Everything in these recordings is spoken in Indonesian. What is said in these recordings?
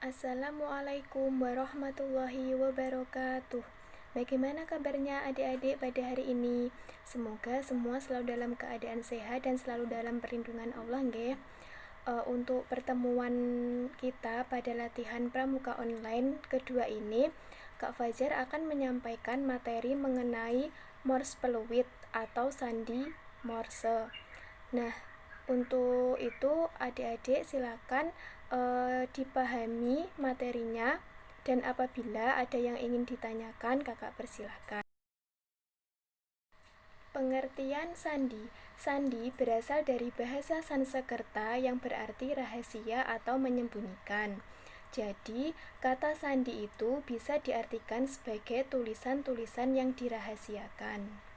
Assalamualaikum warahmatullahi wabarakatuh. Bagaimana kabarnya adik-adik pada hari ini? Semoga semua selalu dalam keadaan sehat dan selalu dalam perlindungan Allah, nggih. Untuk pertemuan kita pada latihan pramuka online kedua ini, Kak Fajar akan menyampaikan materi mengenai Morse peluit atau sandi Morse. Nah, untuk itu adik-adik silakan dipahami materinya, dan apabila ada yang ingin ditanyakan, kakak persilahkan. Pengertian sandi. Sandi berasal dari bahasa Sanskerta yang berarti rahasia atau menyembunyikan. Jadi, kata sandi itu bisa diartikan sebagai tulisan-tulisan yang dirahasiakan.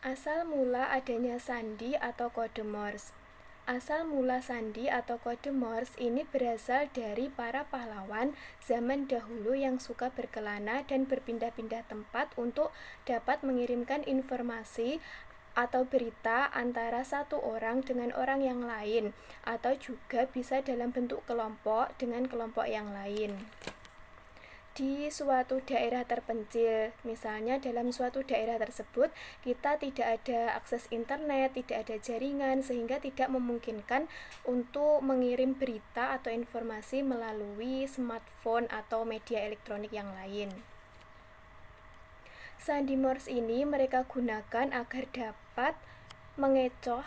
Asal mula adanya sandi atau kode Morse. Asal mula sandi atau kode Morse ini berasal dari para pahlawan zaman dahulu yang suka berkelana dan berpindah-pindah tempat untuk dapat mengirimkan informasi atau berita antara satu orang dengan orang yang lain, atau juga bisa dalam bentuk kelompok dengan kelompok yang lain. Di suatu daerah terpencil, misalnya dalam suatu daerah tersebut kita tidak ada akses internet, tidak ada jaringan, sehingga tidak memungkinkan untuk mengirim berita atau informasi melalui smartphone atau media elektronik yang lain. Sandi Morse ini mereka gunakan agar dapat mengecoh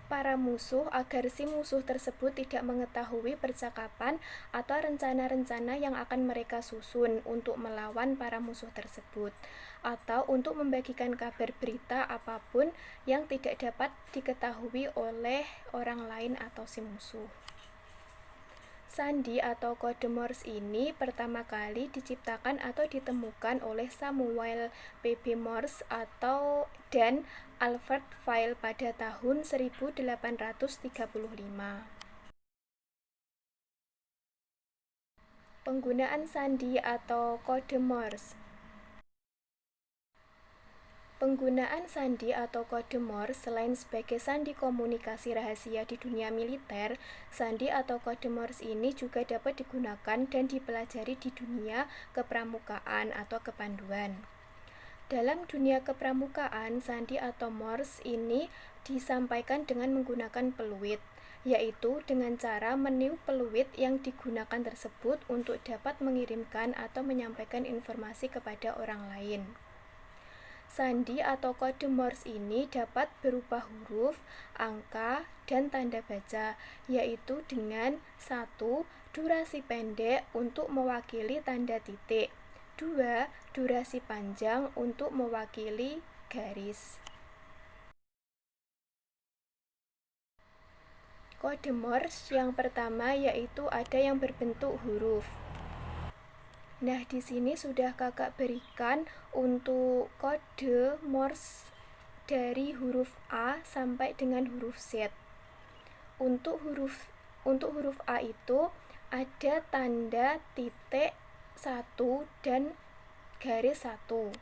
para musuh agar si musuh tersebut tidak mengetahui percakapan atau rencana-rencana yang akan mereka susun untuk melawan para musuh tersebut, atau untuk membagikan kabar berita apapun yang tidak dapat diketahui oleh orang lain atau si musuh. Sandi atau kode Morse ini pertama kali diciptakan atau ditemukan oleh Samuel P.B. Morse dan Albert Weil pada tahun 1835. Penggunaan sandi atau kode Morse. Penggunaan sandi atau kode Morse selain sebagai sandi komunikasi rahasia di dunia militer, sandi atau kode Morse ini juga dapat digunakan dan dipelajari di dunia kepramukaan atau kepanduan. Dalam dunia kepramukaan, sandi atau Morse ini disampaikan dengan menggunakan peluit, yaitu dengan cara meniup peluit yang digunakan tersebut untuk dapat mengirimkan atau menyampaikan informasi kepada orang lain. Sandi atau kode Morse ini dapat berupa huruf, angka, dan tanda baca, yaitu dengan 1. Durasi pendek untuk mewakili tanda titik, 2. Durasi panjang untuk mewakili garis. Kode Morse yang pertama yaitu ada yang berbentuk huruf. Nah, di sini sudah kakak berikan untuk kode Morse dari huruf A sampai dengan huruf Z. Untuk huruf A itu ada tanda titik 1 dan garis 1,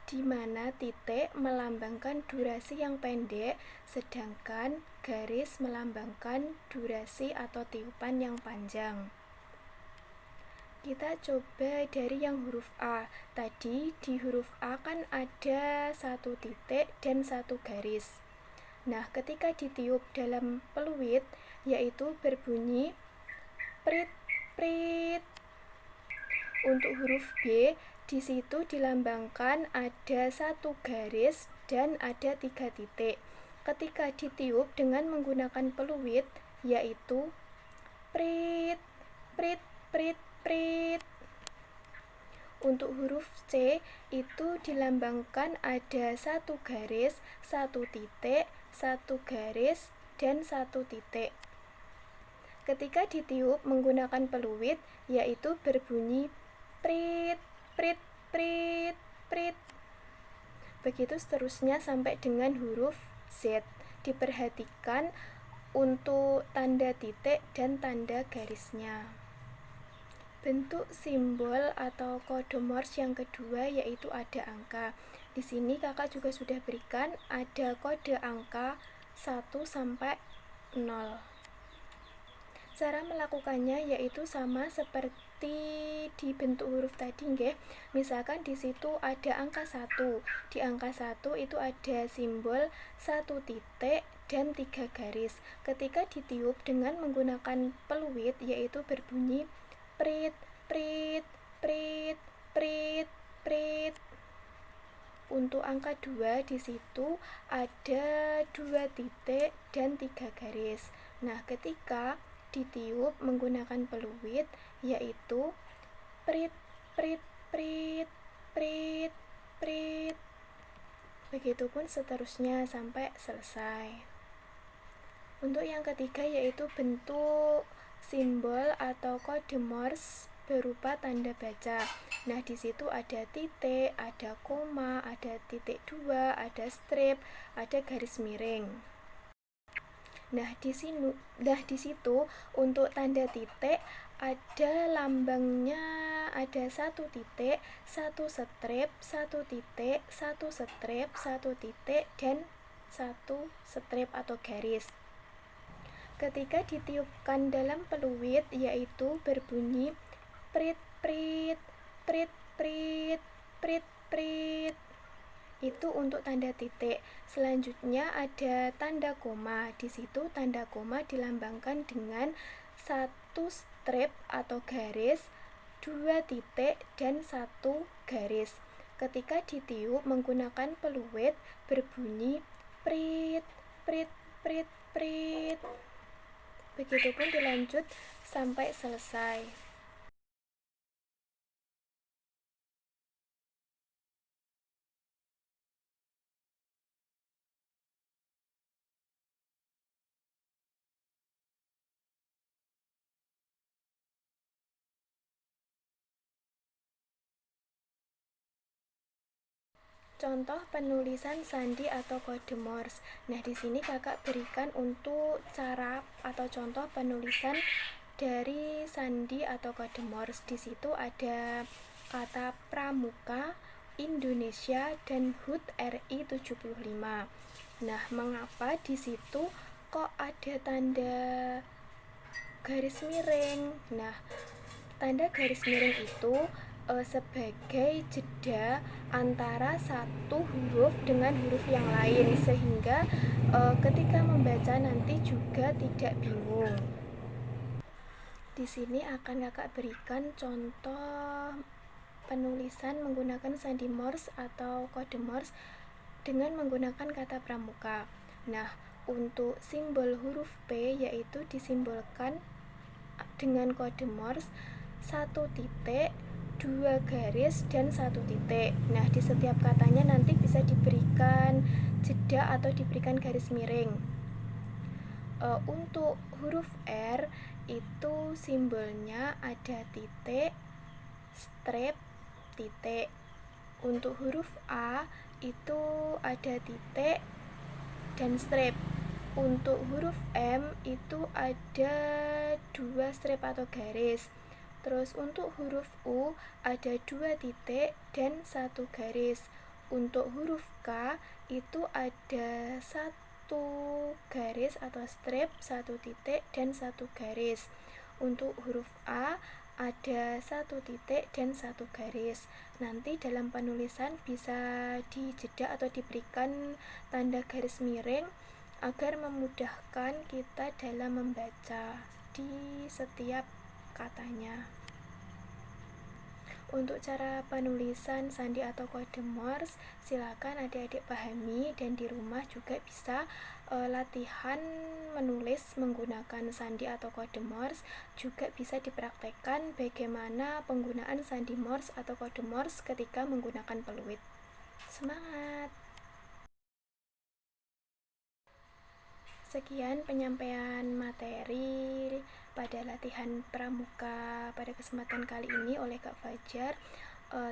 di mana titik melambangkan durasi yang pendek, sedangkan garis melambangkan durasi atau tiupan yang panjang. Kita coba dari yang huruf A. Tadi di huruf A kan ada 1 titik dan 1 garis. Nah, ketika ditiup dalam peluit, yaitu berbunyi prit prit. Untuk huruf B, di situ dilambangkan ada 1 garis dan ada 3 titik. Ketika ditiup dengan menggunakan peluit, yaitu prit prit prit prit. Untuk huruf C itu dilambangkan ada 1 garis, 1 titik, 1 garis, dan 1 titik. Ketika ditiup menggunakan peluit, yaitu berbunyi prit prit prit prit. Begitu seterusnya sampai dengan huruf Z. Diperhatikan untuk tanda titik dan tanda garisnya. Bentuk simbol atau kode Morse yang kedua yaitu ada angka. Di sini kakak juga sudah berikan ada kode angka 1 sampai 0. Cara melakukannya yaitu sama seperti di bentuk huruf tadi nggih. Misalkan di situ ada angka 1. Di angka 1 itu ada simbol 1 titik dan 3 garis. Ketika ditiup dengan menggunakan peluit yaitu berbunyi prit prit prit prit prit. Untuk angka 2 di situ ada 2 titik dan 3 garis. Nah, ketika ditiup menggunakan peluit yaitu prit prit prit prit prit. Begitupun seterusnya sampai selesai. Untuk yang ketiga yaitu bentuk simbol atau kode Morse berupa tanda baca. Nah, di situ ada titik, ada koma, ada titik 2, ada strip, ada garis miring. Nah, di situ untuk tanda titik ada lambangnya, ada 1 titik, 1 strip, 1 titik, 1 strip, 1 titik, dan 1 strip atau garis. Ketika ditiupkan dalam peluit yaitu berbunyi prit prit prit prit prit prit. Itu untuk tanda titik. Selanjutnya ada tanda koma. Di situ tanda koma dilambangkan dengan 1 strip atau garis, 2 titik dan 1 garis. Ketika ditiup menggunakan peluit berbunyi prit prit prit prit. Begitupun dilanjut sampai selesai. Contoh penulisan sandi atau kode Morse. Nah, di sini kakak berikan untuk cara atau contoh penulisan dari sandi atau kode Morse. Di situ ada kata Pramuka, Indonesia, dan HUT RI 75. Nah, mengapa di situ kok ada tanda garis miring? Nah, tanda garis miring itu sebagai jeda antara satu huruf dengan huruf yang lain sehingga ketika membaca nanti juga tidak bingung. Di sini akan kakak berikan contoh penulisan menggunakan sandi Morse atau kode Morse dengan menggunakan kata pramuka. Nah, untuk simbol huruf P yaitu disimbolkan dengan kode Morse 1 titik, 2 garis, dan 1 titik. Nah, di setiap katanya nanti bisa diberikan jeda atau diberikan garis miring. Untuk huruf R itu simbolnya ada titik, strip, titik. Untuk huruf A itu ada titik dan strip. Untuk huruf M itu ada 2 strip atau garis. Terus untuk huruf U ada 2 titik dan 1 garis. Untuk huruf K itu ada 1 garis atau strip, 1 titik dan 1 garis. Untuk huruf A ada 1 titik dan 1 garis. Nanti dalam penulisan bisa dijeda atau diberikan tanda garis miring agar memudahkan kita dalam membaca di setiap katanya. Untuk cara penulisan sandi atau kode Morse, silakan adik-adik pahami dan di rumah juga bisa latihan menulis menggunakan sandi atau kode Morse. Juga bisa dipraktekkan bagaimana penggunaan sandi Morse atau kode Morse ketika menggunakan peluit. Semangat! Sekian penyampaian materi pada latihan pramuka pada kesempatan kali ini oleh Kak Fajar.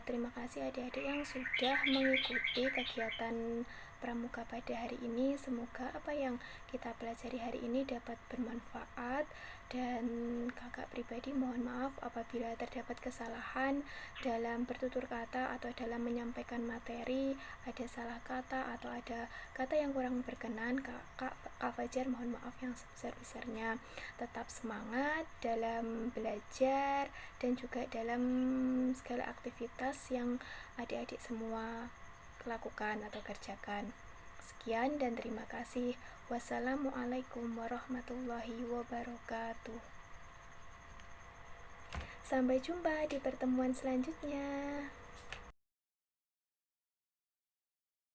Terima kasih adik-adik yang sudah mengikuti kegiatan pramuka pada hari ini. Semoga apa yang kita pelajari hari ini dapat bermanfaat, dan kakak pribadi mohon maaf apabila terdapat kesalahan dalam bertutur kata atau dalam menyampaikan materi, ada salah kata atau ada kata yang kurang berkenan. Kak Fajar mohon maaf yang sebesar-besarnya. Tetap semangat dalam belajar dan juga dalam segala aktivitas yang adik-adik semua lakukan atau kerjakan. Sekian dan terima kasih. Wassalamualaikum warahmatullahi wabarakatuh. Sampai jumpa di pertemuan selanjutnya.